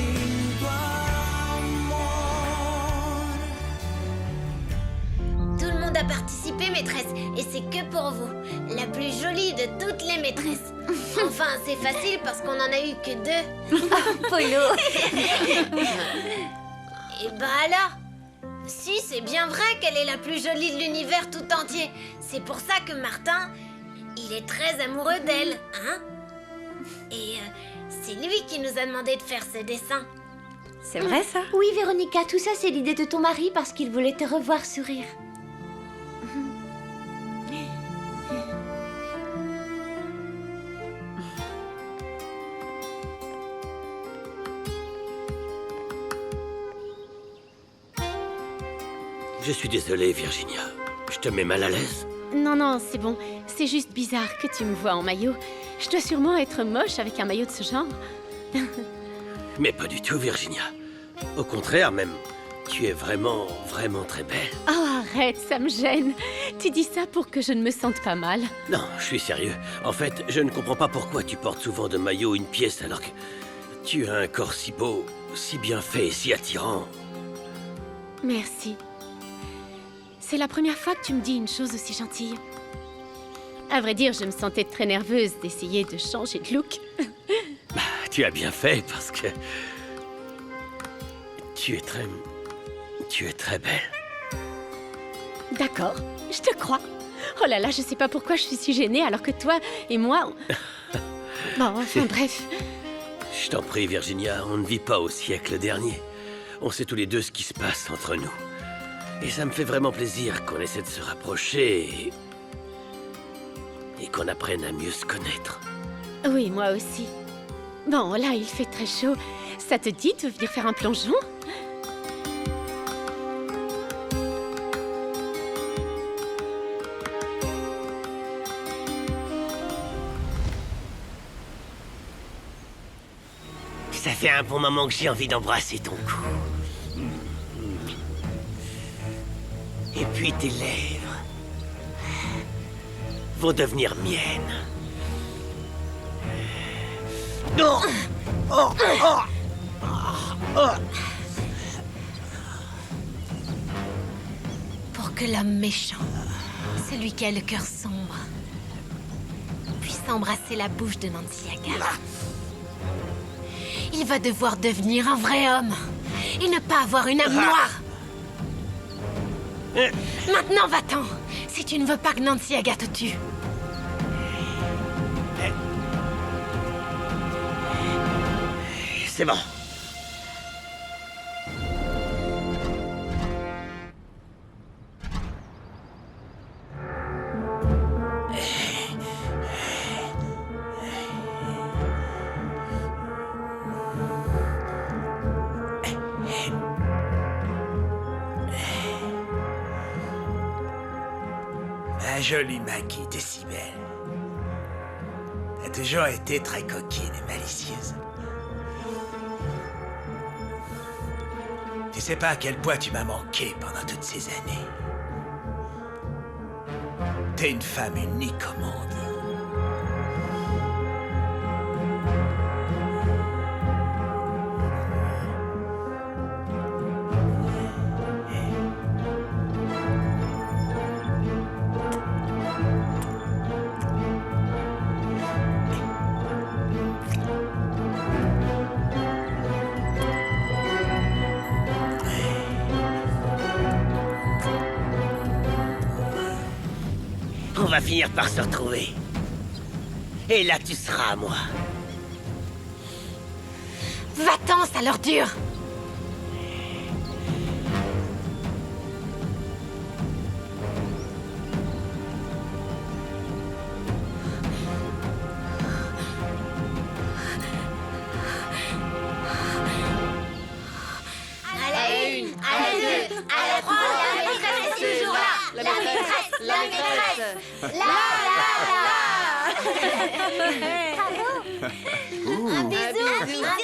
sin tu amor. Tout le monde a participé, maîtresse, et c'est que pour vous. La plus jolie de toutes les maîtresses. Enfin, c'est facile parce qu'on en a eu que 2. Polo. Et bah alors? Si, c'est bien vrai qu'elle est la plus jolie de l'univers tout entier. C'est pour ça que Martin, il est très amoureux d'elle, hein? Et c'est lui qui nous a demandé de faire ce dessin. C'est vrai ça? Oui, Véronica, tout ça c'est l'idée de ton mari parce qu'il voulait te revoir sourire. Je suis désolé, Virginia. Je te mets mal à l'aise. Non, non, c'est bon. C'est juste bizarre que tu me vois en maillot. Je dois sûrement être moche avec un maillot de ce genre. Mais pas du tout, Virginia. Au contraire, même. Tu es vraiment, vraiment très belle. Oh, arrête, ça me gêne. Tu dis ça pour que je ne me sente pas mal. Non, je suis sérieux. En fait, je ne comprends pas pourquoi tu portes souvent de maillot une pièce alors que tu as un corps si beau, si bien fait et si attirant. Merci. C'est la première fois que tu me dis une chose aussi gentille. À vrai dire, je me sentais très nerveuse d'essayer de changer de look. Bah, tu as bien fait parce que... Tu es très belle. D'accord, je te crois. Oh là là, je sais pas pourquoi je suis si gênée alors que toi et moi... Bon, enfin bref. Je t'en prie, Virginia, on ne vit pas au siècle dernier. On sait tous les deux ce qui se passe entre nous. Et ça me fait vraiment plaisir qu'on essaie de se rapprocher et qu'on apprenne à mieux se connaître. Oui, moi aussi. Bon, là, il fait très chaud. Ça te dit de venir faire un plongeon? Ça fait un bon moment que j'ai envie d'embrasser ton cou. Et puis tes lèvres vont devenir miennes. Non! Oh! Oh! Oh! Pour que l'homme méchant, celui qui a le cœur sombre, puisse embrasser la bouche de Nantziaga, il va devoir devenir un vrai homme et ne pas avoir une âme noire. Maintenant, va-t'en, si tu ne veux pas que Nantziaga te tue. C'est bon. Ma jolie Maggie, t'es si belle. T'as toujours été très coquine et malicieuse. Tu sais pas à quel point tu m'as manqué pendant toutes ces années. T'es une femme unique au monde. On va finir par se retrouver. Et là, tu seras à moi. Va-t'en, sale ordure! À la une, à la deux, à la trois, la maîtresse est toujours là! La maîtresse, la maîtresse! La Un bisou, un bisou, un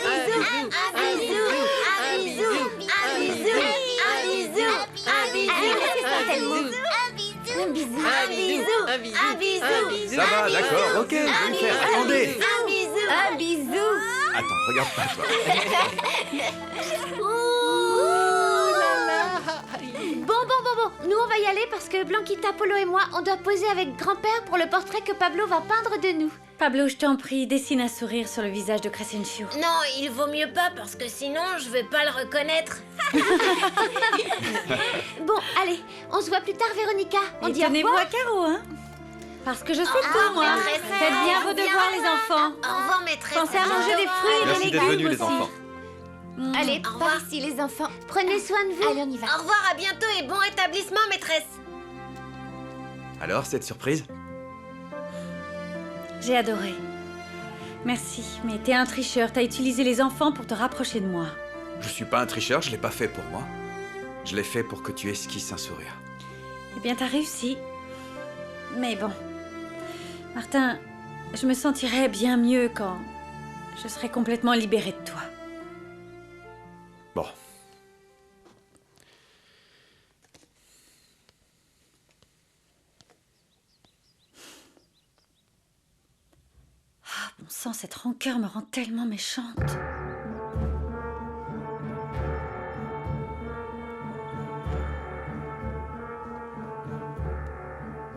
bisou, un bisou, un bisou, un bisou, un bisou, un bisou, un bisou. Ça va, d'accord, ok, je vais le faire. Attendez. Un bisou, Un bisou. Attends, regarde pas toi. Bon. Nous, on va y aller parce que Blanquita, Polo et moi, on doit poser avec grand-père pour le portrait que Pablo va peindre de nous. Pablo, je t'en prie, dessine un sourire sur le visage de Crescencio. Non, il vaut mieux pas parce que sinon je vais pas le reconnaître. Bon, allez, on se voit plus tard, Véronica. On Et dit au tenez-vous revoir. à carreau, hein? Parce que je sais Ah, tout, moi. maîtresse, Faites bien vos devoirs, les enfants. Au revoir, maîtresse. Pensez à manger des fruits et des Merci d'être légumes venus, les aussi. enfants. Allez, Au revoir. par ici, les enfants. Prenez soin de vous. Allez, on y va. Au revoir, à bientôt et bon rétablissement, maîtresse. Alors, cette surprise? J'ai adoré. Merci, mais t'es un tricheur. T'as utilisé les enfants pour te rapprocher de moi. Je suis pas un tricheur, je l'ai pas fait pour moi. Je l'ai fait pour que tu esquisses un sourire. Eh bien, t'as réussi. Mais bon. Martin, je me sentirais bien mieux quand je serais complètement libérée de toi. Bon. Ah, bon sang, cette rancœur me rend tellement méchante.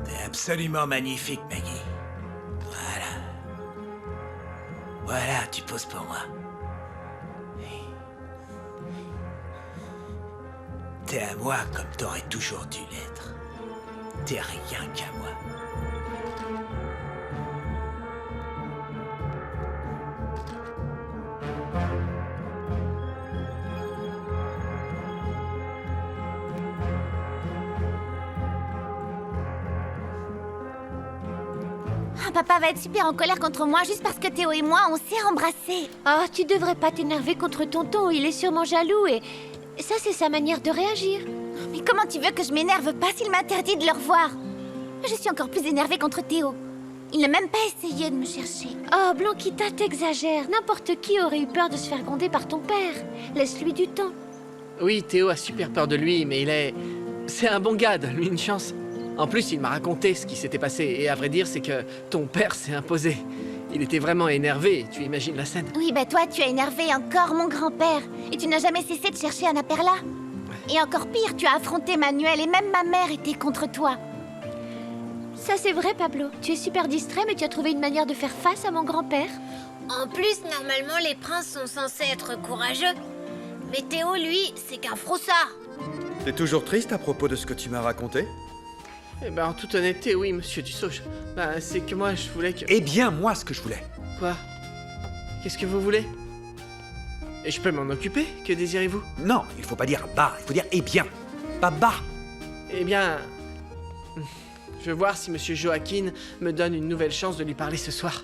T'es absolument magnifique, Maggie. Voilà. Voilà, tu poses pour moi. T'es à moi comme t'aurais toujours dû l'être. T'es rien qu'à moi. Papa va être super en colère contre moi juste parce que Théo et moi, on s'est embrassés. Oh, tu devrais pas t'énerver contre tonton, il est sûrement jaloux et ça, c'est sa manière de réagir. Mais comment tu veux que je m'énerve pas s'il m'interdit de le revoir? Je suis encore plus énervée contre Théo. Il n'a même pas essayé de me chercher. Oh, Blanquita, t'exagères. N'importe qui aurait eu peur de se faire gronder par ton père. Laisse-lui du temps. Oui, Théo a super peur de lui, mais il est... C'est un bon gars, donne-lui une chance. En plus, il m'a raconté ce qui s'était passé, et à vrai dire, c'est que ton père s'est imposé. Il était vraiment énervé, tu imagines la scène? Oui, bah toi, tu as énervé encore mon grand-père. Et tu n'as jamais cessé de chercher Anna Perla. Et encore pire, tu as affronté Manuel, et même ma mère était contre toi. Ça, c'est vrai, Pablo. Tu es super distrait, mais tu as trouvé une manière de faire face à mon grand-père. En plus, normalement, les princes sont censés être courageux. Mais Théo, lui, c'est qu'un froussard. T'es toujours triste à propos de ce que tu m'as raconté? Eh ben, en toute honnêteté, oui, monsieur Dussault. C'est que moi, je voulais que... Eh bien, moi, ce que je voulais. Quoi? Qu'est-ce que vous voulez? Et je peux m'en occuper? Que désirez-vous? Non, il faut pas dire bah, il faut dire eh bien. Pas bah. Eh bien... Je veux voir si monsieur Joaquin me donne une nouvelle chance de lui parler ce soir.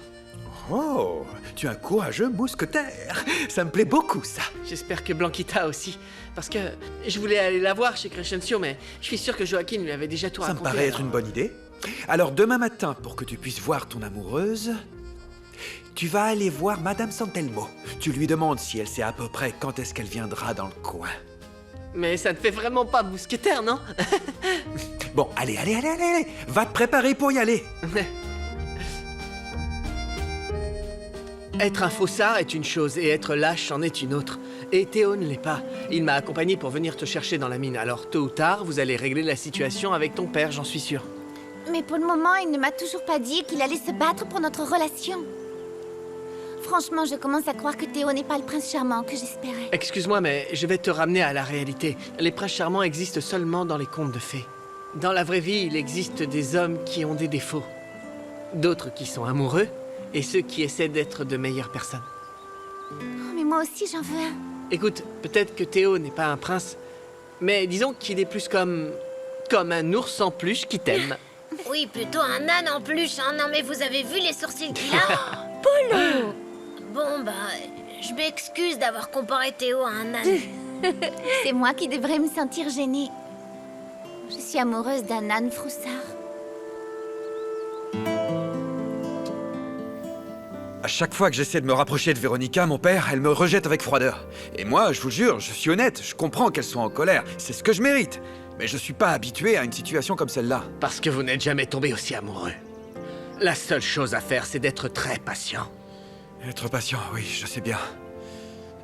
Oh, tu es un courageux mousquetaire. Ça me plaît beaucoup, ça. J'espère que Blanquita aussi. Parce que je voulais aller la voir chez Crescencio, mais je suis sûr que Joaquin lui avait déjà tout Ça me raconté. paraît être une bonne idée. Alors, demain matin, pour que tu puisses voir ton amoureuse, tu vas aller voir Madame Santelmo. Tu lui demandes si elle sait à peu près quand est-ce qu'elle viendra dans le coin. Mais ça ne fait vraiment pas mousquetaire, non? Bon, allez. Va te préparer pour y aller. Être un faussard est une chose et être lâche en est une autre. Et Théo ne l'est pas. Il m'a accompagné pour venir te chercher dans la mine. Alors tôt ou tard, vous allez régler la situation avec ton père, j'en suis sûr. Mais pour le moment, il ne m'a toujours pas dit qu'il allait se battre pour notre relation. Franchement, je commence à croire que Théo n'est pas le prince charmant que j'espérais. Excuse-moi, mais je vais te ramener à la réalité. Les princes charmants existent seulement dans les contes de fées. Dans la vraie vie, il existe des hommes qui ont des défauts. D'autres qui sont amoureux, et ceux qui essaient d'être de meilleures personnes. Oh, mais moi aussi, j'en veux un. Écoute, peut-être que Théo n'est pas un prince, mais disons qu'il est plus comme un ours en peluche qui t'aime. Oui, plutôt un âne en peluche, hein. Non, mais vous avez vu les sourcils qu'il a? Polo! Bon, bah, je m'excuse d'avoir comparé Théo à un âne. C'est moi qui devrais me sentir gênée. Je suis amoureuse d'un âne froussard. À chaque fois que j'essaie de me rapprocher de Véronica, mon père, elle me rejette avec froideur. Et moi, je vous jure, je suis honnête, je comprends qu'elle soit en colère, c'est ce que je mérite. Mais je suis pas habitué à une situation comme celle-là. Parce que vous n'êtes jamais tombé aussi amoureux. La seule chose à faire, c'est d'être très patient. Être patient, oui, je sais bien.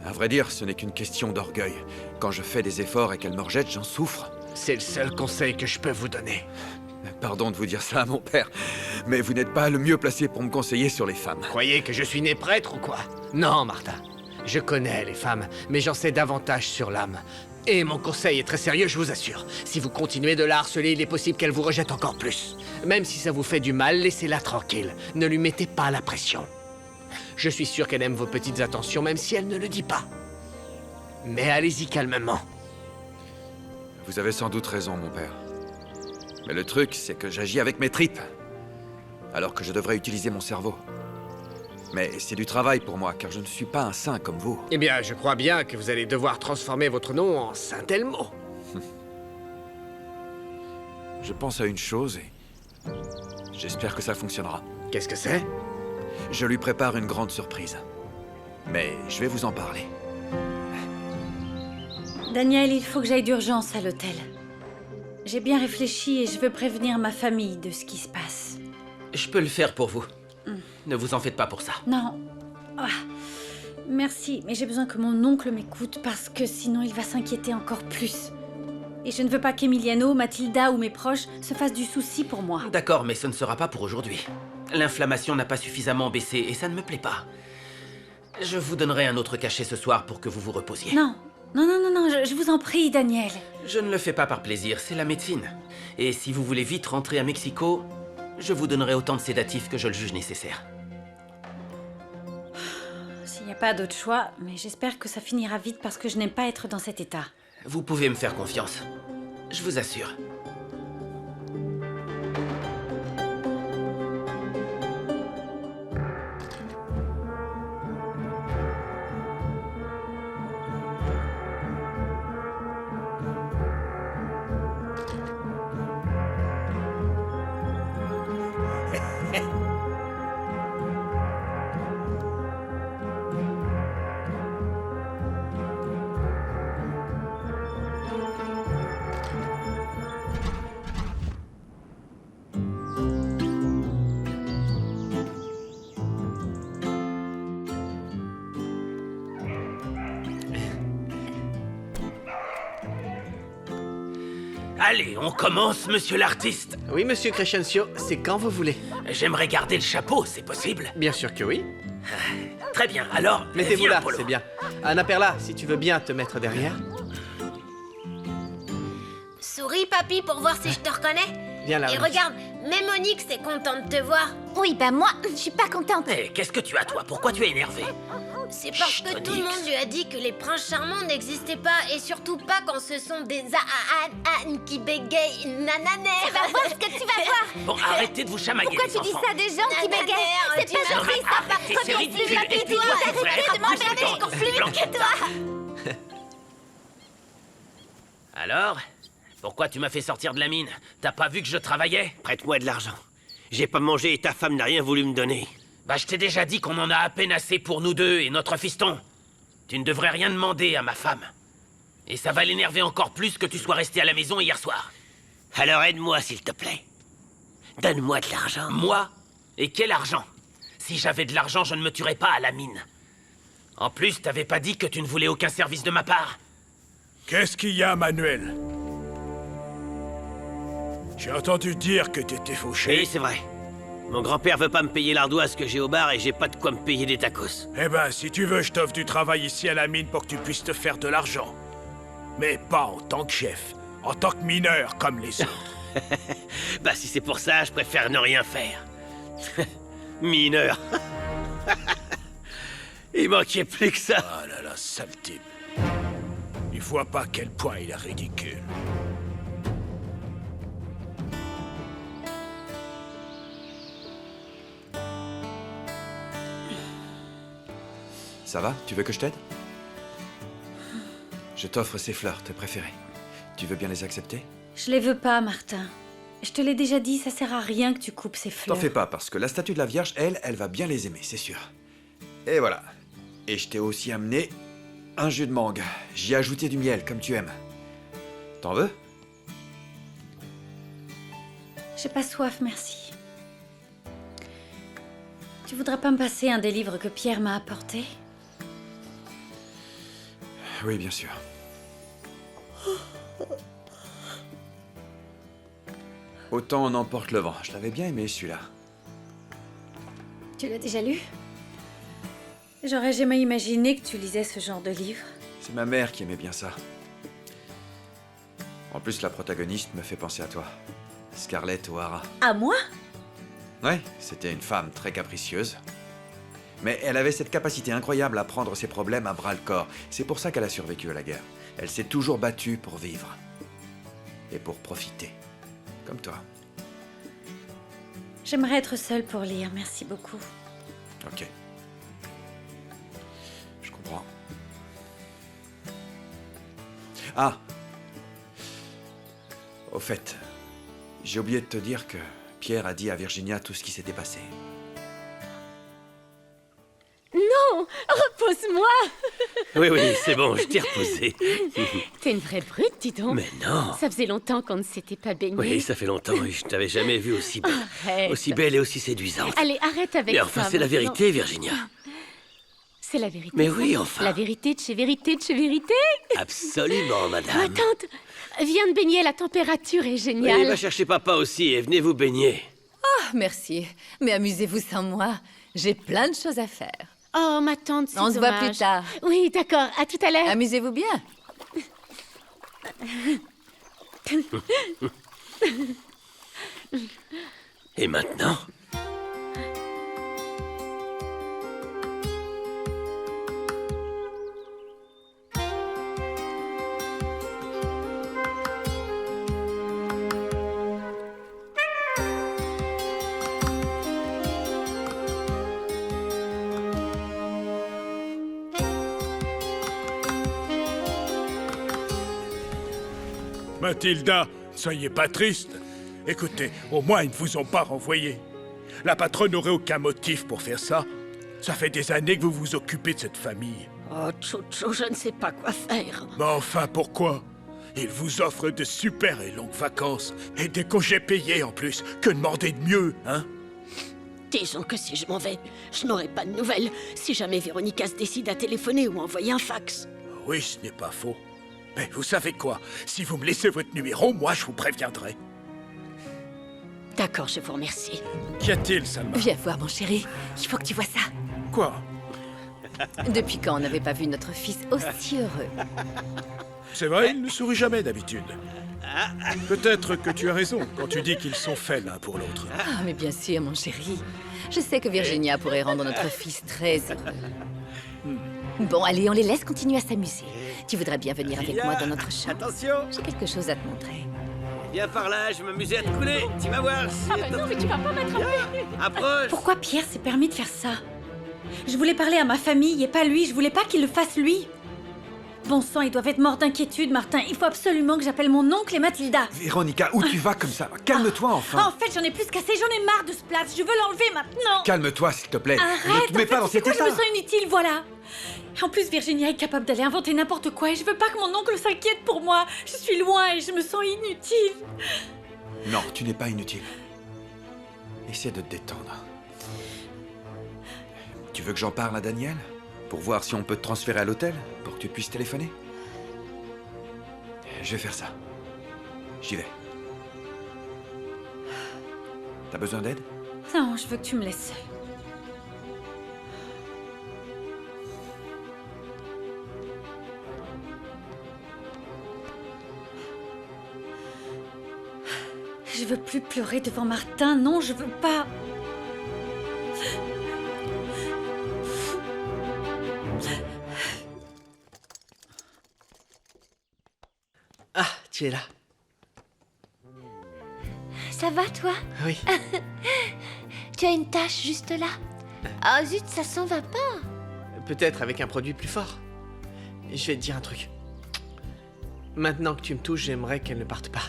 À vrai dire, ce n'est qu'une question d'orgueil. Quand je fais des efforts et qu'elle me rejette, j'en souffre. C'est le seul conseil que je peux vous donner. Pardon de vous dire ça, mon père, mais vous n'êtes pas le mieux placé pour me conseiller sur les femmes. Croyez que je suis né prêtre ou quoi? Non, Martin. Je connais les femmes, mais j'en sais davantage sur l'âme. Et mon conseil est très sérieux, je vous assure. Si vous continuez de la harceler, il est possible qu'elle vous rejette encore plus. Même si ça vous fait du mal, laissez-la tranquille. Ne lui mettez pas la pression. Je suis sûr qu'elle aime vos petites attentions, même si elle ne le dit pas. Mais allez-y calmement. Vous avez sans doute raison, mon père. Mais le truc, c'est que j'agis avec mes tripes, alors que je devrais utiliser mon cerveau. Mais c'est du travail pour moi, car je ne suis pas un saint comme vous. Eh bien, je crois bien que vous allez devoir transformer votre nom en Saint-Elmo. Je pense à une chose et j'espère que ça fonctionnera. Qu'est-ce que c'est? Je lui prépare une grande surprise. Mais je vais vous en parler. Daniel, il faut que j'aille d'urgence à l'hôtel. J'ai bien réfléchi et je veux prévenir ma famille de ce qui se passe. Je peux le faire pour vous. Ne vous en faites pas pour ça. Non. Ah. Merci, mais j'ai besoin que mon oncle m'écoute parce que sinon il va s'inquiéter encore plus. Et je ne veux pas qu'Emiliano, Mathilda ou mes proches se fassent du souci pour moi. D'accord, mais ce ne sera pas pour aujourd'hui. L'inflammation n'a pas suffisamment baissé et ça ne me plaît pas. Je vous donnerai un autre cachet ce soir pour que vous vous reposiez. Non, je vous en prie, Daniel. Je ne le fais pas par plaisir, c'est la médecine. Et si vous voulez vite rentrer à Mexico, je vous donnerai autant de sédatifs que je le juge nécessaire. S'il n'y a pas d'autre choix, mais j'espère que ça finira vite parce que je n'aime pas être dans cet état. Vous pouvez me faire confiance. Je vous assure. Allez, on commence, monsieur l'artiste. Oui, monsieur Crescencio, c'est quand vous voulez. J'aimerais garder le chapeau, c'est possible? Bien sûr que oui. Très bien, alors, Mettez-vous viens, là, Polo. c'est bien. Anna Perla, si tu veux bien te mettre derrière. Souris, papy, pour voir si je te reconnais. Viens là. Et Onyx. regarde, même Onyx est content de te voir. Oui, ben moi, je suis pas contente. Mais qu'est-ce que tu as, toi? Pourquoi tu es énervé? C'est parce Chut, que tout le Onyx. monde lui a dit que les princes charmants n'existaient pas, et surtout pas quand ce sont des qui bégayent nananères. Tu vas voir ce que tu vas voir. Bon, arrêtez de vous chamailler, Pourquoi les tu dis enfants. ça des gens qui Nananère, bégayent? C'est pas tu gentil, m'as- ça. Arrêtez, c'est Reviens ridicule. plus, Et puis, toi. vous Arrêtez frères, de m'emmerder vous encore deux, plus vite que Blanquita. toi. Alors? Pourquoi tu m'as fait sortir de la mine? T'as pas vu que je travaillais? Prête-moi de l'argent. J'ai pas mangé et ta femme n'a rien voulu me donner. Bah, je t'ai déjà dit qu'on en a à peine assez pour nous deux et notre fiston. Tu ne devrais rien demander à ma femme. Et ça va l'énerver encore plus que tu sois resté à la maison hier soir. Alors aide-moi, s'il te plaît. Donne-moi de l'argent. Moi? Et quel argent? Si j'avais de l'argent, je ne me tuerais pas à la mine. En plus, t'avais pas dit que tu ne voulais aucun service de ma part. Qu'est-ce qu'il y a, Manuel? J'ai entendu dire que t'étais fauché. Oui, c'est vrai. Mon grand-père veut pas me payer l'ardoise que j'ai au bar et j'ai pas de quoi me payer des tacos. Eh ben, si tu veux, je t'offre du travail ici à la mine pour que tu puisses te faire de l'argent. Mais pas en tant que chef, en tant que mineur comme les autres. Bah si c'est pour ça, je préfère ne rien faire. Mineur. Il manquait plus que ça. Ah là là, sale type. Il voit pas à quel point il est ridicule. Ça va? Tu veux que je t'aide? Je t'offre ces fleurs, tes préférées. Tu veux bien les accepter? Je les veux pas, Martin. Je te l'ai déjà dit, ça sert à rien que tu coupes ces fleurs. T'en fais pas, parce que la statue de la Vierge, elle va bien les aimer, c'est sûr. Et voilà. Et je t'ai aussi amené un jus de mangue. J'y ai ajouté du miel, comme tu aimes. T'en veux? J'ai pas soif, merci. Tu voudrais pas me passer un des livres que Pierre m'a apporté? Oui, bien sûr. Autant on emporte le vent. Je l'avais bien aimé, celui-là. Tu l'as déjà lu? J'aurais jamais imaginé que tu lisais ce genre de livre. C'est ma mère qui aimait bien ça. En plus, la protagoniste me fait penser à toi. Scarlett O'Hara. À moi? Ouais, c'était une femme très capricieuse. Mais elle avait cette capacité incroyable à prendre ses problèmes à bras-le-corps. C'est pour ça qu'elle a survécu à la guerre. Elle s'est toujours battue pour vivre. Et pour profiter. Comme toi. J'aimerais être seule pour lire, merci beaucoup. Ok. Je comprends. Ah! Au fait, j'ai oublié de te dire que Pierre a dit à Virginia tout ce qui s'était passé. Non, repose-moi. Oui, c'est bon, je t'ai reposé. T'es une vraie brute, dis donc. Mais non. Ça faisait longtemps qu'on ne s'était pas baigné. Oui, ça fait longtemps et je t'avais jamais vue aussi belle. Arrête. Aussi belle et aussi séduisante. Allez, arrête avec Mais ça. enfin, c'est la maintenant. vérité, Virginia. C'est la vérité. Mais oui, enfin. La vérité de chez vérité de chez vérité. Absolument, Ma madame. tante, viens de baigner, la température est géniale. Oui, va chercher papa aussi et venez vous baigner. Merci, mais amusez-vous sans moi. J'ai plein de choses à faire. Oh, ma tante, c'est On se voit dommage. plus tard. Oui, d'accord, à tout à l'heure. Amusez-vous bien. Et maintenant? Mathilda, soyez pas triste. Écoutez, au moins ils ne vous ont pas renvoyé. La patronne n'aurait aucun motif pour faire ça. Ça fait des années que vous vous occupez de cette famille. Oh, Chucho, je ne sais pas quoi faire. Mais enfin, pourquoi? Ils vous offrent de super et longues vacances, et des congés payés en plus. Que demander de mieux, hein? Disons que si je m'en vais, je n'aurai pas de nouvelles si jamais Véronica se décide à téléphoner ou envoyer un fax. Oui, ce n'est pas faux. Mais vous savez quoi? Si vous me laissez votre numéro, moi je vous préviendrai. D'accord, je vous remercie. Qu'y a-t-il, Salma? Viens voir, mon chéri. Il faut que tu vois ça. Quoi? Depuis quand on n'avait pas vu notre fils aussi heureux? C'est vrai, il ne sourit jamais d'habitude. Peut-être que tu as raison quand tu dis qu'ils sont faits l'un pour l'autre. Ah, mais bien sûr, mon chéri. Je sais que Virginia pourrait rendre notre fils très heureux. Bon, allez, on les laisse continuer à s'amuser. Tu voudrais bien venir avec moi dans notre chambre? Attention! J'ai quelque chose à te montrer. Viens par là, je vais m'amuser à te couler. Tu vas voir. Ah bah non, mais tu vas pas m'attraper. Approche! Pourquoi Pierre s'est permis de faire ça? Je voulais parler à ma famille et pas lui. Je voulais pas qu'il le fasse lui. Bon sang, ils doivent être morts d'inquiétude, Martin. Il faut absolument que j'appelle mon oncle et Mathilda. Véronica, où tu vas comme ça? Calme-toi Ah, enfin. en fait, j'en ai plus qu'assez. J'en ai marre de ce plat. Je veux l'enlever maintenant. Calme-toi, s'il te plaît. Arrête. Ne te mets pas dans cet je état. me sens inutile, voilà. En plus, Virginia est capable d'aller inventer n'importe quoi et je veux pas que mon oncle s'inquiète pour moi. Je suis loin et je me sens inutile. Non, tu n'es pas inutile. Essaie de te détendre. Tu veux que j'en parle à Daniel? Pour voir si on peut te transférer à l'hôtel? Pour que tu puisses téléphoner? Je vais faire ça. J'y vais. T'as besoin d'aide? Non, je veux que tu me laisses seule. Je veux plus pleurer devant Martin. Non, je veux pas. Ah, tu es là. Ça va, toi? Oui. Tu as une tache juste là. Ah zut, ça s'en va pas. Peut-être avec un produit plus fort. Je vais te dire un truc. Maintenant que tu me touches, j'aimerais qu'elle ne parte pas.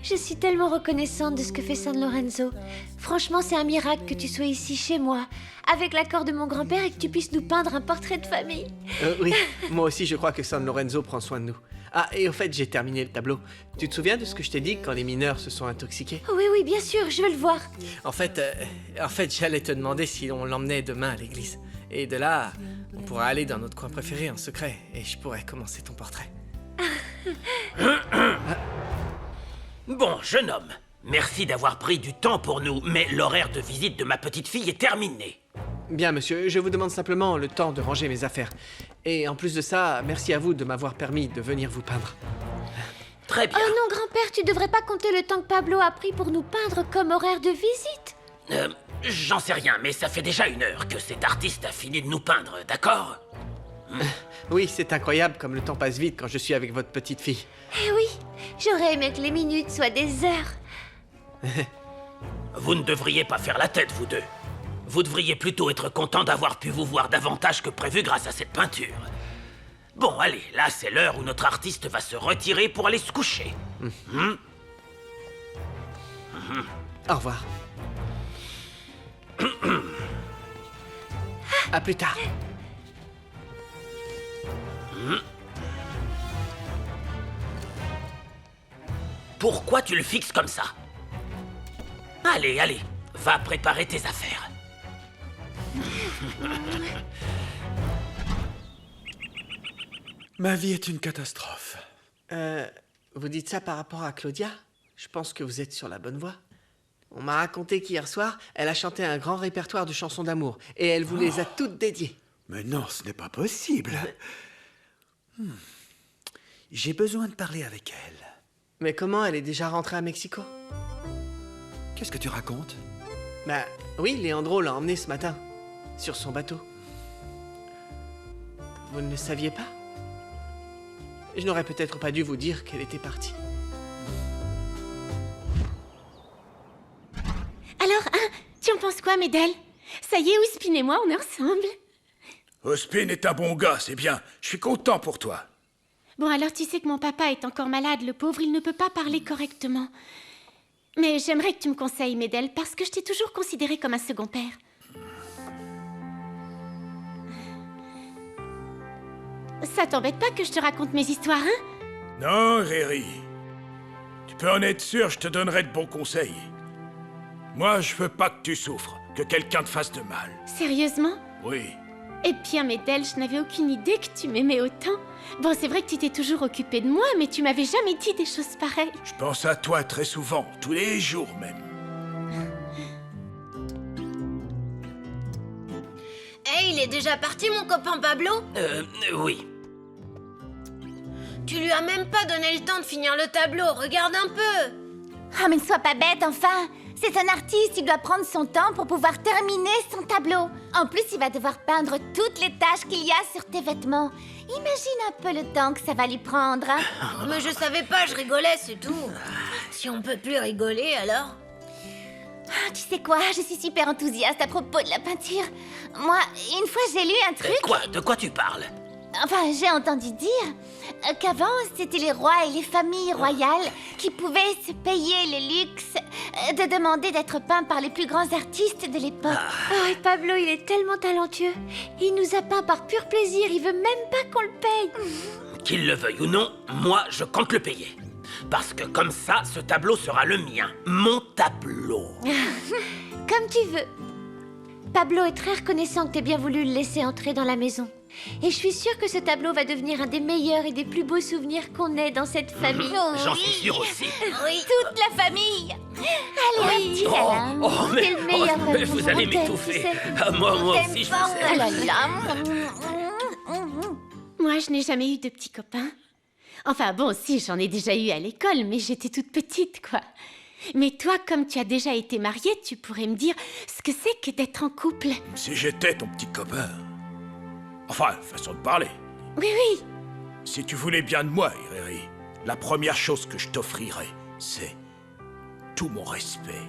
Je suis tellement reconnaissante de ce que fait San Lorenzo. Franchement, c'est un miracle que tu sois ici chez moi, avec l'accord de mon grand-père et que tu puisses nous peindre un portrait de famille. Oui, moi aussi je crois que San Lorenzo prend soin de nous. Ah, et au fait, j'ai terminé le tableau. Tu te souviens de ce que je t'ai dit quand les mineurs se sont intoxiqués? Oui, oui, bien sûr, je veux le voir. En fait, j'allais te demander si on l'emmenait demain à l'église. Et de là, on pourra aller dans notre coin préféré en secret, et je pourrais commencer ton portrait. Bon, jeune homme, merci d'avoir pris du temps pour nous, mais l'horaire de visite de ma petite fille est terminé. Bien, monsieur, je vous demande simplement le temps de ranger mes affaires. Et en plus de ça, merci à vous de m'avoir permis de venir vous peindre. Très bien. Oh non, grand-père, tu devrais pas compter le temps que Pablo a pris pour nous peindre comme horaire de visite. J'en sais rien, mais ça fait déjà 1 heure que cet artiste a fini de nous peindre, d'accord? Oui, c'est incroyable comme le temps passe vite quand je suis avec votre petite fille. Eh oui, j'aurais aimé que les minutes soient des heures. Vous ne devriez pas faire la tête, vous deux. Vous devriez plutôt être content d'avoir pu vous voir davantage que prévu grâce à cette peinture. Bon, allez, là c'est l'heure où notre artiste va se retirer pour aller se coucher. Au revoir. À plus tard. Pourquoi tu le fixes comme ça? Allez, allez, va préparer tes affaires. Ma vie est une catastrophe. Vous dites ça par rapport à Claudia? Je pense que vous êtes sur la bonne voie. On m'a raconté qu'hier soir, elle a chanté un grand répertoire de chansons d'amour, et elle vous les a toutes dédiées. Mais non, ce n'est pas possible. J'ai besoin de parler avec elle. Mais comment elle est déjà rentrée à Mexico? Qu'est-ce que tu racontes? Bah oui, Leandro l'a emmenée ce matin, sur son bateau. Vous ne le saviez pas? Je n'aurais peut-être pas dû vous dire qu'elle était partie. Alors, hein, tu en penses quoi, Médel? Ça y est, Ospin et moi, on est ensemble. Ospin est un bon gars, c'est bien. Je suis content pour toi. Bon, alors tu sais que mon papa est encore malade, le pauvre, il ne peut pas parler correctement. Mais j'aimerais que tu me conseilles, Médel, parce que je t'ai toujours considéré comme un second père. Ça t'embête pas que je te raconte mes histoires, hein? Non, Riri. Tu peux en être sûr, je te donnerai de bons conseils. Moi, je veux pas que tu souffres, que quelqu'un te fasse de mal. Sérieusement? Oui. Eh bien, Médel, je n'avais aucune idée que tu m'aimais autant. Bon, c'est vrai que tu t'es toujours occupé de moi, mais tu m'avais jamais dit des choses pareilles. Je pense à toi très souvent, tous les jours même. Eh, il est déjà parti, mon copain Pablo? Oui. Tu lui as même pas donné le temps de finir le tableau, regarde un peu. Ah, mais ne sois pas bête, enfin. C'est un artiste, il doit prendre son temps pour pouvoir terminer son tableau. En plus, il va devoir peindre toutes les taches qu'il y a sur tes vêtements. Imagine un peu le temps que ça va lui prendre, hein. Mais je savais pas, je rigolais, c'est tout. Si on peut plus rigoler, alors? Ah, tu sais quoi, je suis super enthousiaste à propos de la peinture. Moi, une fois, j'ai lu un truc... Quoi? De quoi tu parles? Enfin, j'ai entendu dire qu'avant, c'était les rois et les familles royales qui pouvaient se payer le luxe de demander d'être peints par les plus grands artistes de l'époque. Oh, et Pablo, il est tellement talentueux. Il nous a peint par pur plaisir, il veut même pas qu'on le paye. Qu'il le veuille ou non, moi, je compte le payer. Parce que comme ça, ce tableau sera le mien. Mon tableau. Comme tu veux. Pablo est très reconnaissant que t'aies bien voulu le laisser entrer dans la maison. Et je suis sûre que ce tableau va devenir un des meilleurs et des plus beaux souvenirs qu'on ait dans cette famille. J'en suis sûr aussi. Oui, toute la famille. Allez, un petit câlin. mais, T'es le meilleur mais ami. vous allez On t'aime, m'étouffer. tu sais. Ah, moi aussi, je vous Oh là aime. là. Moi, je n'ai jamais eu de petits copains. Enfin bon, si, j'en ai déjà eu à l'école, mais j'étais toute petite, quoi. Mais toi, comme tu as déjà été mariée, tu pourrais me dire ce que c'est que d'être en couple. Si j'étais ton petit copain... Enfin, façon de parler. Oui, oui. Si tu voulais bien de moi, Riri, la première chose que je t'offrirais, c'est tout mon respect.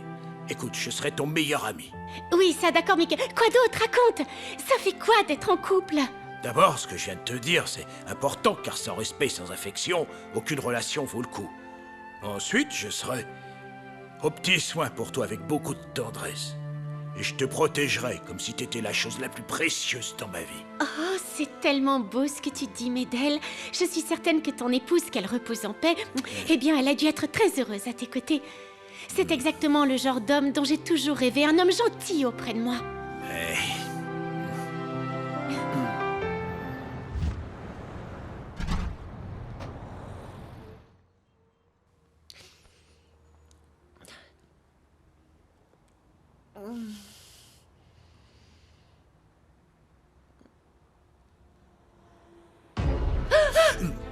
Écoute, je serai ton meilleur ami. Oui, ça d'accord, mais quoi d'autre? Raconte. Ça fait quoi d'être en couple? D'abord, ce que je viens de te dire, c'est important, car sans respect et sans affection, aucune relation vaut le coup. Ensuite, je serai Aux petits soins pour toi avec beaucoup de tendresse. Et je te protégerai comme si t'étais la chose la plus précieuse dans ma vie. Oh, c'est tellement beau ce que tu dis, Médel. Je suis certaine que ton épouse, qu'elle repose en paix, eh bien, elle a dû être très heureuse à tes côtés. C'est exactement le genre d'homme dont j'ai toujours rêvé, un homme gentil auprès de moi.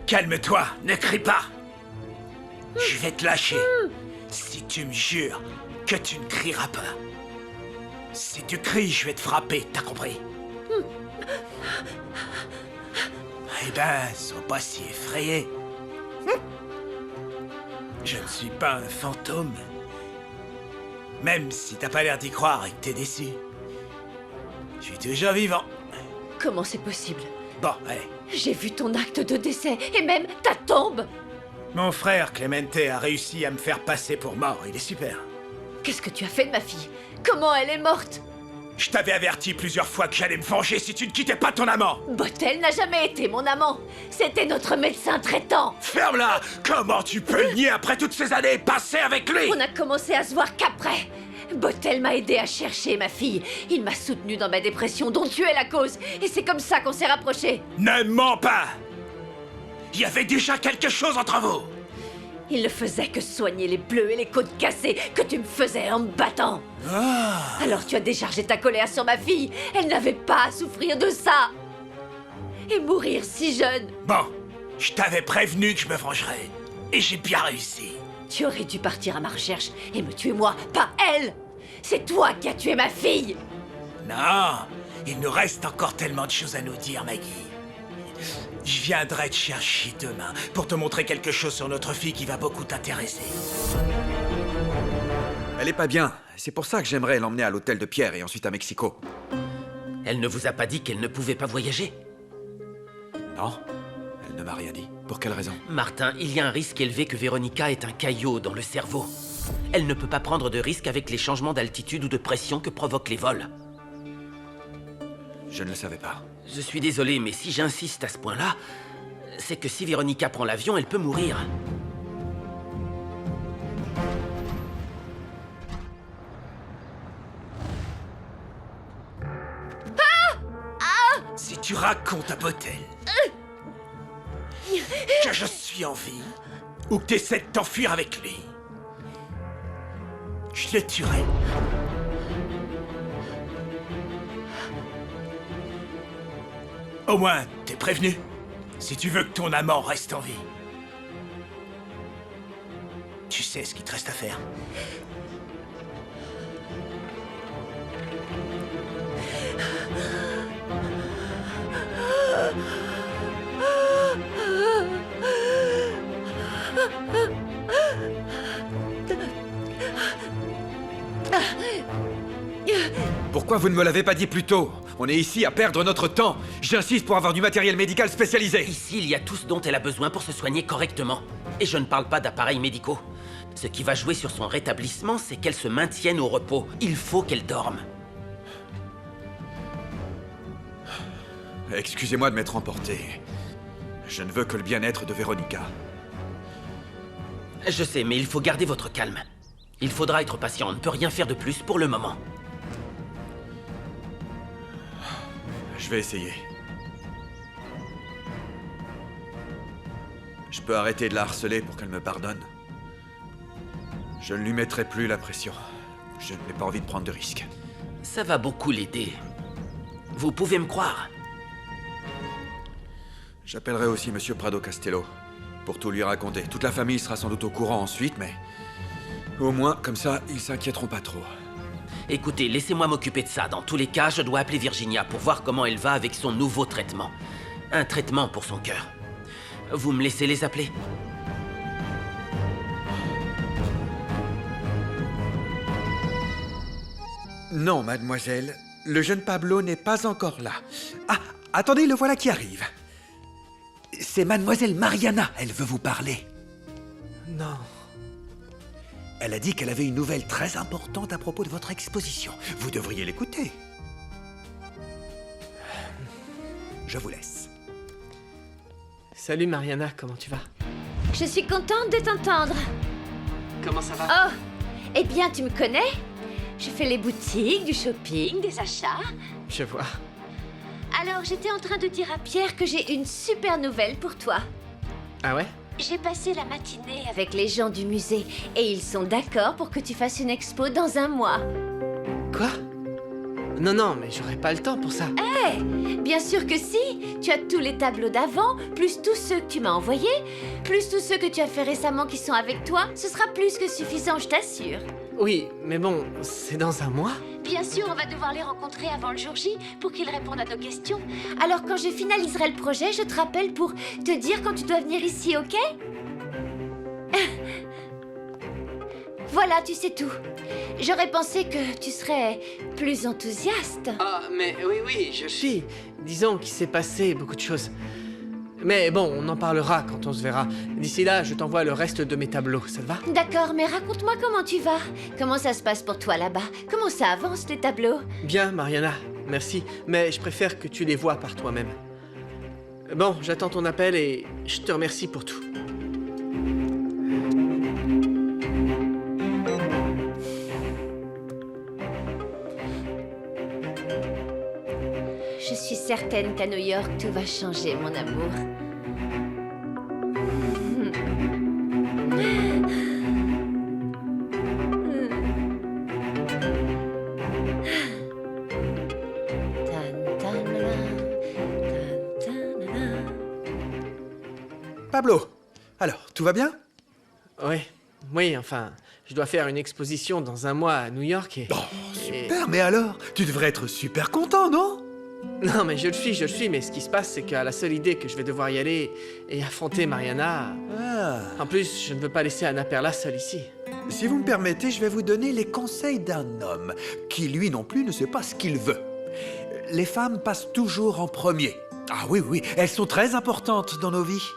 Calme-toi, ne crie pas. Je vais te lâcher. Si tu me jures que tu ne crieras pas. Si tu cries, je vais te frapper, t'as compris? Eh ben, sois pas si effrayé. Je ne suis pas un fantôme. Même si t'as pas l'air d'y croire et que t'es déçu. Je suis toujours vivant. Comment c'est possible? Bon, allez. J'ai vu ton acte de décès et même ta tombe. Mon frère Clemente a réussi à me faire passer pour mort. Il est super. Qu'est-ce que tu as fait de ma fille? Comment elle est morte? Je t'avais averti plusieurs fois que j'allais me venger si tu ne quittais pas ton amant. Bottel n'a jamais été mon amant. C'était notre médecin traitant. Ferme-la! Comment tu peux le nier après toutes ces années passées avec lui? On a commencé à se voir qu'après. Bottel m'a aidé à chercher ma fille. Il m'a soutenu dans ma dépression dont tu es la cause. Et c'est comme ça qu'on s'est rapprochés. Ne mens pas! Il y avait déjà quelque chose entre vous! Il ne faisait que soigner les bleus et les côtes cassées que tu me faisais en me battant. Alors tu as déchargé ta colère sur ma fille. Elle n'avait pas à souffrir de ça. Et mourir si jeune. Bon, je t'avais prévenu que je me vengerais. Et j'ai bien réussi. Tu aurais dû partir à ma recherche et me tuer moi, pas elle. C'est toi qui as tué ma fille. Non, il nous reste encore tellement de choses à nous dire, Maggie. Je viendrai te chercher demain pour te montrer quelque chose sur notre fille qui va beaucoup t'intéresser. Elle est pas bien. C'est pour ça que j'aimerais l'emmener à l'hôtel de Pierre et ensuite à Mexico. Elle ne vous a pas dit qu'elle ne pouvait pas voyager? Non, elle ne m'a rien dit. Pour quelle raison? Martin, il y a un risque élevé que Véronica ait un caillot dans le cerveau. Elle ne peut pas prendre de risques avec les changements d'altitude ou de pression que provoquent les vols. Je ne le savais pas. Je suis désolé, mais si j'insiste à ce point-là, c'est que si Véronica prend l'avion, elle peut mourir. Si tu racontes à Bottel que je suis en vie ou que t'essaies de t'enfuir avec lui, je le tuerai. Au moins, t'es prévenu. Si tu veux que ton amant reste en vie. Tu sais ce qu'il te reste à faire. Pourquoi vous ne me l'avez pas dit plus tôt? On est ici à perdre notre temps. J'insiste pour avoir du matériel médical spécialisé. Ici, il y a tout ce dont elle a besoin pour se soigner correctement. Et je ne parle pas d'appareils médicaux. Ce qui va jouer sur son rétablissement, c'est qu'elle se maintienne au repos. Il faut qu'elle dorme. Excusez-moi de m'être emporté. Je ne veux que le bien-être de Véronica. Je sais, mais il faut garder votre calme. Il faudra être patient, on ne peut rien faire de plus pour le moment. Je vais essayer. Je peux arrêter de la harceler pour qu'elle me pardonne. Je ne lui mettrai plus la pression. Je n'ai pas envie de prendre de risques. Ça va beaucoup l'aider. Vous pouvez me croire. J'appellerai aussi Monsieur Prado Castello pour tout lui raconter. Toute la famille sera sans doute au courant ensuite, mais au moins, comme ça, ils s'inquiéteront pas trop. Écoutez, laissez-moi m'occuper de ça. Dans tous les cas, je dois appeler Virginia pour voir comment elle va avec son nouveau traitement. Un traitement pour son cœur. Vous me laissez les appeler? Non, mademoiselle. Le jeune Pablo n'est pas encore là. Ah, attendez, le voilà qui arrive. C'est mademoiselle Mariana, elle veut vous parler. Non. Elle a dit qu'elle avait une nouvelle très importante à propos de votre exposition. Vous devriez l'écouter. Je vous laisse. Salut Mariana, comment tu vas? Je suis contente de t'entendre. Comment ça va? Oh, eh bien, tu me connais? Je fais les boutiques, du shopping, des achats. Je vois. Alors, j'étais en train de dire à Pierre que j'ai une super nouvelle pour toi. Ah ouais? J'ai passé la matinée avec les gens du musée et ils sont d'accord pour que tu fasses une expo dans 1 mois. Quoi? Non, mais j'aurais pas le temps pour ça. Bien sûr que si. Tu as tous les tableaux d'avant, plus tous ceux que tu m'as envoyés, plus tous ceux que tu as fait récemment qui sont avec toi. Ce sera plus que suffisant, je t'assure. Oui, mais bon, c'est dans 1 mois? Bien sûr, on va devoir les rencontrer avant le jour J pour qu'ils répondent à nos questions. Alors quand je finaliserai le projet, je te rappelle pour te dire quand tu dois venir ici, ok? Voilà, tu sais tout. J'aurais pensé que tu serais plus enthousiaste. Ah, mais oui, je suis. Disons qu'il s'est passé beaucoup de choses. Mais bon, on en parlera quand on se verra. D'ici là, je t'envoie le reste de mes tableaux, ça te va? D'accord, mais raconte-moi comment tu vas. Comment ça se passe pour toi là-bas? Comment ça avance les tableaux? Bien, Mariana, merci. Mais je préfère que tu les vois par toi-même. Bon, j'attends ton appel et je te remercie pour tout. Je suis certaine qu'à New York, tout va changer, mon amour. Pablo, alors, tout va bien? Oui, enfin, je dois faire une exposition dans 1 mois à New York et... Oh, super, mais alors, tu devrais être super content, non? Non, mais je le suis, mais ce qui se passe, c'est qu'à la seule idée que je vais devoir y aller et affronter Mariana... En plus, je ne veux pas laisser Anna Perla seule ici. Si vous me permettez, je vais vous donner les conseils d'un homme qui, lui non plus, ne sait pas ce qu'il veut. Les femmes passent toujours en premier. Ah oui, elles sont très importantes dans nos vies.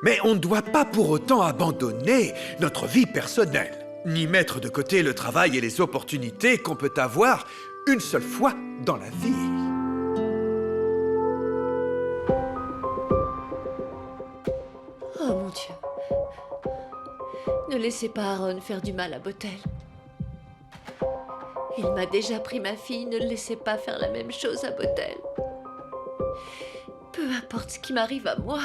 Mais on ne doit pas pour autant abandonner notre vie personnelle, ni mettre de côté le travail et les opportunités qu'on peut avoir une seule fois dans la vie. Oh mon Dieu. Ne laissez pas Aaron faire du mal à Botel. Il m'a déjà pris ma fille, ne le laissez pas faire la même chose à Botel. Peu importe ce qui m'arrive à moi.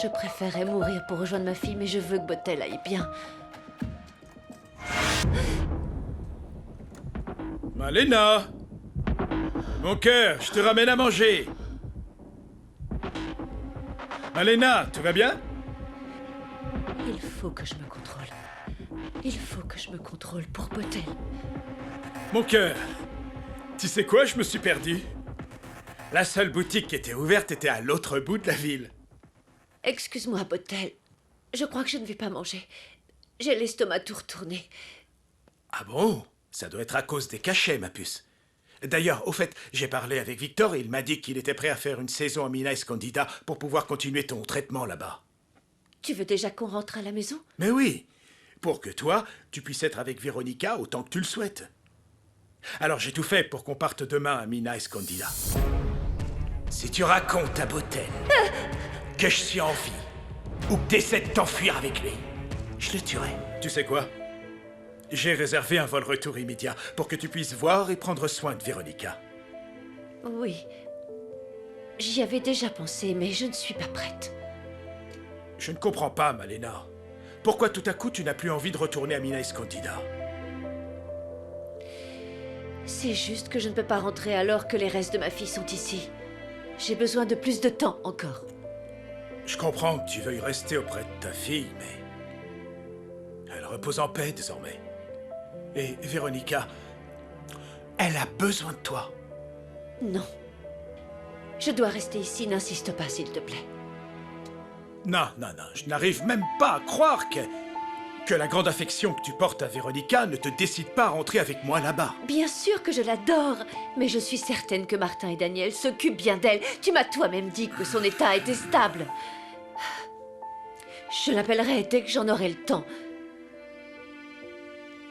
Je préférerais mourir pour rejoindre ma fille, mais je veux que Botel aille bien. Malena! Mon cœur, je te ramène à manger. Malena, tout va bien? Il faut que je me contrôle. Il faut que je me contrôle pour Botel. Mon cœur, tu sais quoi, je me suis perdu. La seule boutique qui était ouverte était à l'autre bout de la ville. Excuse-moi, Botel. Je crois que je ne vais pas manger. J'ai l'estomac tout retourné. Ah bon? Ça doit être à cause des cachets, ma puce. D'ailleurs, au fait, j'ai parlé avec Victor et il m'a dit qu'il était prêt à faire une saison à Mina Escondida pour pouvoir continuer ton traitement là-bas. Tu veux déjà qu'on rentre à la maison? Mais oui, pour que toi, tu puisses être avec Véronica autant que tu le souhaites. Alors j'ai tout fait pour qu'on parte demain à Mina Escondida. Si tu racontes à Botel que je suis en vie ou que t'essaies de t'enfuir avec lui, je le tuerai. Tu sais quoi? J'ai réservé un vol retour immédiat pour que tu puisses voir et prendre soin de Véronica. Oui. J'y avais déjà pensé, mais je ne suis pas prête. Je ne comprends pas, Malena. Pourquoi tout à coup tu n'as plus envie de retourner à Mina Escondida? C'est juste que je ne peux pas rentrer alors que les restes de ma fille sont ici. J'ai besoin de plus de temps encore. Je comprends que tu veuilles rester auprès de ta fille, mais... elle repose en paix désormais. Et Véronica, elle a besoin de toi. Non. Je dois rester ici, n'insiste pas, s'il te plaît. Non, je n'arrive même pas à croire que la grande affection que tu portes à Véronica ne te décide pas à rentrer avec moi là-bas. Bien sûr que je l'adore, mais je suis certaine que Martin et Daniel s'occupent bien d'elle. Tu m'as toi-même dit que son état était stable. Je l'appellerai dès que j'en aurai le temps.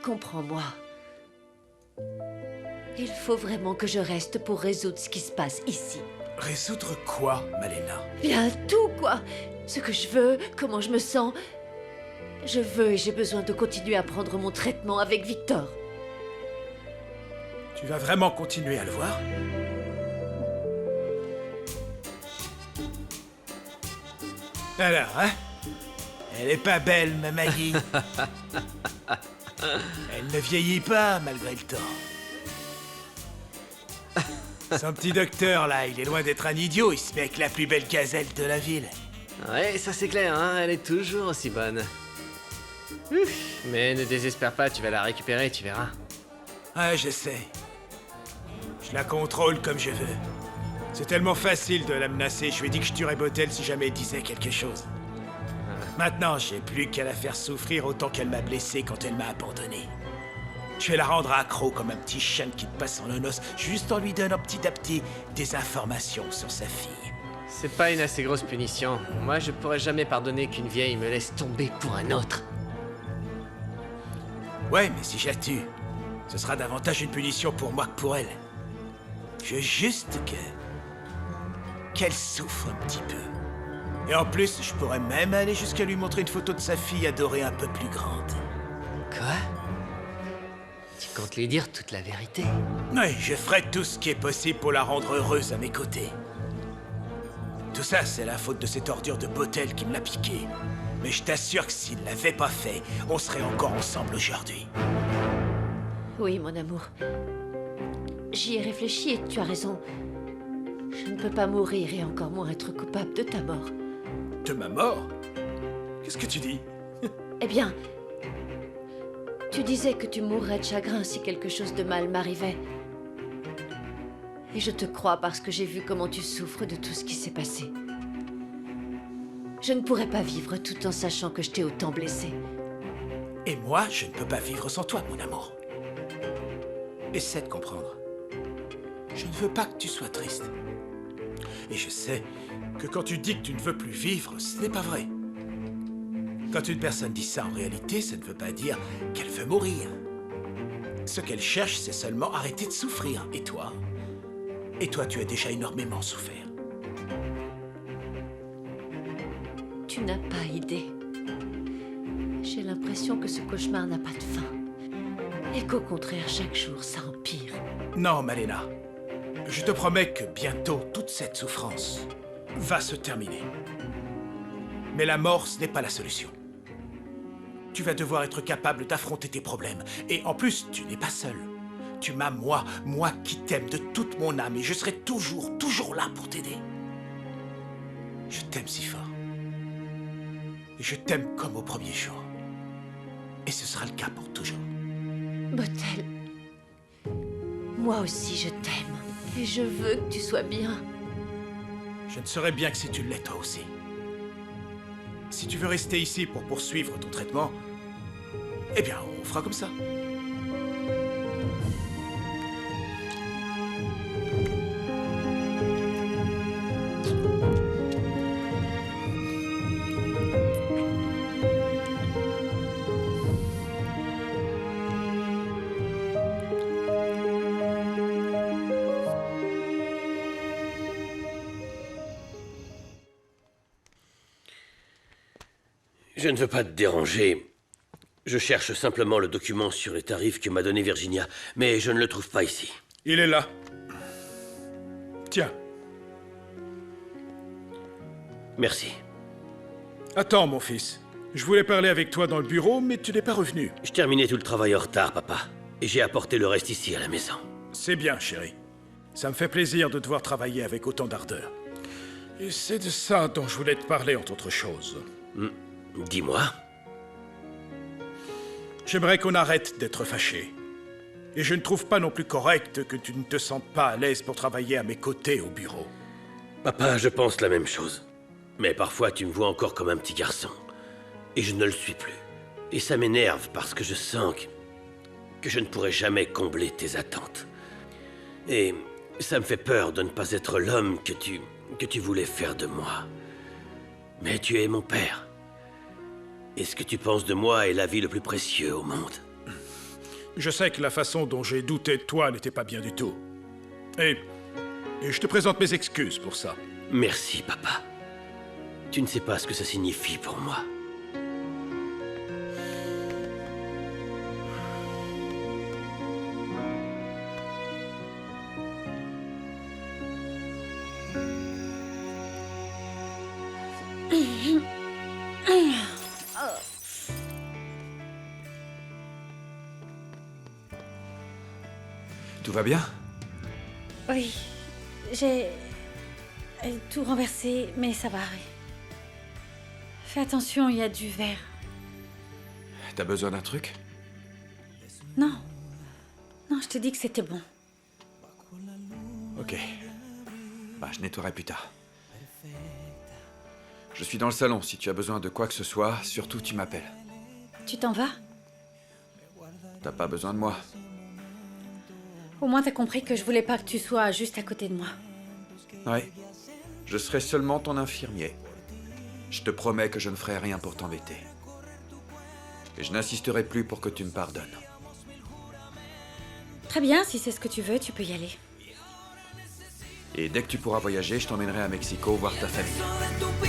Comprends-moi. Il faut vraiment que je reste pour résoudre ce qui se passe ici. Résoudre quoi, Malena? Bien tout, quoi. Ce que je veux, comment je me sens. Je veux et j'ai besoin de continuer à prendre mon traitement avec Victor. Tu vas vraiment continuer à le voir? Alors, hein? Elle est pas belle, ma Maggie. Elle ne vieillit pas, malgré le temps. Son petit docteur, là, il est loin d'être un idiot. Il se met avec la plus belle gazelle de la ville. Ouais, ça c'est clair, hein, elle est toujours aussi bonne. Mais ne désespère pas, tu vas la récupérer, tu verras. Ouais, je sais. Je la contrôle comme je veux. C'est tellement facile de la menacer. Je lui ai dit que je tuerais Botel si jamais elle disait quelque chose. Maintenant, j'ai plus qu'à la faire souffrir autant qu'elle m'a blessé quand elle m'a abandonné. Je vais la rendre accro comme un petit chien qui te passe en nonos, juste en lui donnant petit à petit des informations sur sa fille. C'est pas une assez grosse punition. Moi, je pourrais jamais pardonner qu'une vieille me laisse tomber pour un autre. Ouais, mais si je la tue, ce sera davantage une punition pour moi que pour elle. Je veux juste qu'elle souffre un petit peu. Et en plus, je pourrais même aller jusqu'à lui montrer une photo de sa fille adorée un peu plus grande. Quoi? Tu comptes lui dire toute la vérité? Oui, je ferai tout ce qui est possible pour la rendre heureuse à mes côtés. Tout ça, c'est la faute de cette ordure de Botel qui me l'a piqué. Mais je t'assure que s'il ne l'avait pas fait, on serait encore ensemble aujourd'hui. Oui, mon amour. J'y ai réfléchi et tu as raison. Je ne peux pas mourir et encore moins être coupable de ta mort. De ma mort? Qu'est-ce que tu dis? Eh bien, tu disais que tu mourrais de chagrin si quelque chose de mal m'arrivait. Et je te crois parce que j'ai vu comment tu souffres de tout ce qui s'est passé. Je ne pourrais pas vivre tout en sachant que je t'ai autant blessé. Et moi, je ne peux pas vivre sans toi, mon amour. Essaie de comprendre. Je ne veux pas que tu sois triste. Et je sais que quand tu dis que tu ne veux plus vivre, ce n'est pas vrai. Quand une personne dit ça en réalité, ça ne veut pas dire qu'elle veut mourir. Ce qu'elle cherche, c'est seulement arrêter de souffrir. Et toi? Et toi, tu as déjà énormément souffert. Tu n'as pas idée. J'ai l'impression que ce cauchemar n'a pas de fin. Et qu'au contraire, chaque jour, ça empire. Non, Malena. Je te promets que bientôt, toute cette souffrance va se terminer. Mais la mort, ce n'est pas la solution. Tu vas devoir être capable d'affronter tes problèmes. Et en plus, tu n'es pas seul. Tu m'as, moi qui t'aime de toute mon âme, et je serai toujours là pour t'aider. Je t'aime si fort. Et je t'aime comme au premier jour. Et ce sera le cas pour toujours. Botel, moi aussi je t'aime. Et je veux que tu sois bien. Je ne serai bien que si tu l'es toi aussi. Si tu veux rester ici pour poursuivre ton traitement, eh bien, on fera comme ça. Je ne veux pas te déranger. Je cherche simplement le document sur les tarifs que m'a donné Virginia, mais je ne le trouve pas ici. Il est là. Tiens. Merci. Attends, mon fils. Je voulais parler avec toi dans le bureau, mais tu n'es pas revenu. Je terminais tout le travail en retard, papa. Et j'ai apporté le reste ici, à la maison. C'est bien, chérie. Ça me fait plaisir de devoir travailler avec autant d'ardeur. Et c'est de ça dont je voulais te parler, entre autres choses. Dis-moi. J'aimerais qu'on arrête d'être fâchés. Et je ne trouve pas non plus correct que tu ne te sentes pas à l'aise pour travailler à mes côtés au bureau. Papa, je pense la même chose. Mais parfois, tu me vois encore comme un petit garçon. Et je ne le suis plus. Et ça m'énerve parce que je sens que je ne pourrai jamais combler tes attentes. Et ça me fait peur de ne pas être l'homme que tu voulais faire de moi. Mais tu es mon père. Et ce que tu penses de moi est la vie le plus précieux au monde. Je sais que la façon dont j'ai douté de toi n'était pas bien du tout. Et je te présente mes excuses pour ça. Merci, papa. Tu ne sais pas ce que ça signifie pour moi. Tout va bien? Oui, j'ai tout renversé, mais ça va. Oui. Fais attention, il y a du verre. T'as besoin d'un truc? Non. Non, je te dis que c'était bon. Ok. Bah, je nettoierai plus tard. Je suis dans le salon. Si tu as besoin de quoi que ce soit, surtout tu m'appelles. Tu t'en vas? T'as pas besoin de moi. Au moins t'as compris que je voulais pas que tu sois juste à côté de moi. Ouais. Je serai seulement ton infirmier. Je te promets que je ne ferai rien pour t'embêter. Et je n'insisterai plus pour que tu me pardonnes. Très bien, si c'est ce que tu veux, tu peux y aller. Et dès que tu pourras voyager, je t'emmènerai à Mexico voir ta famille.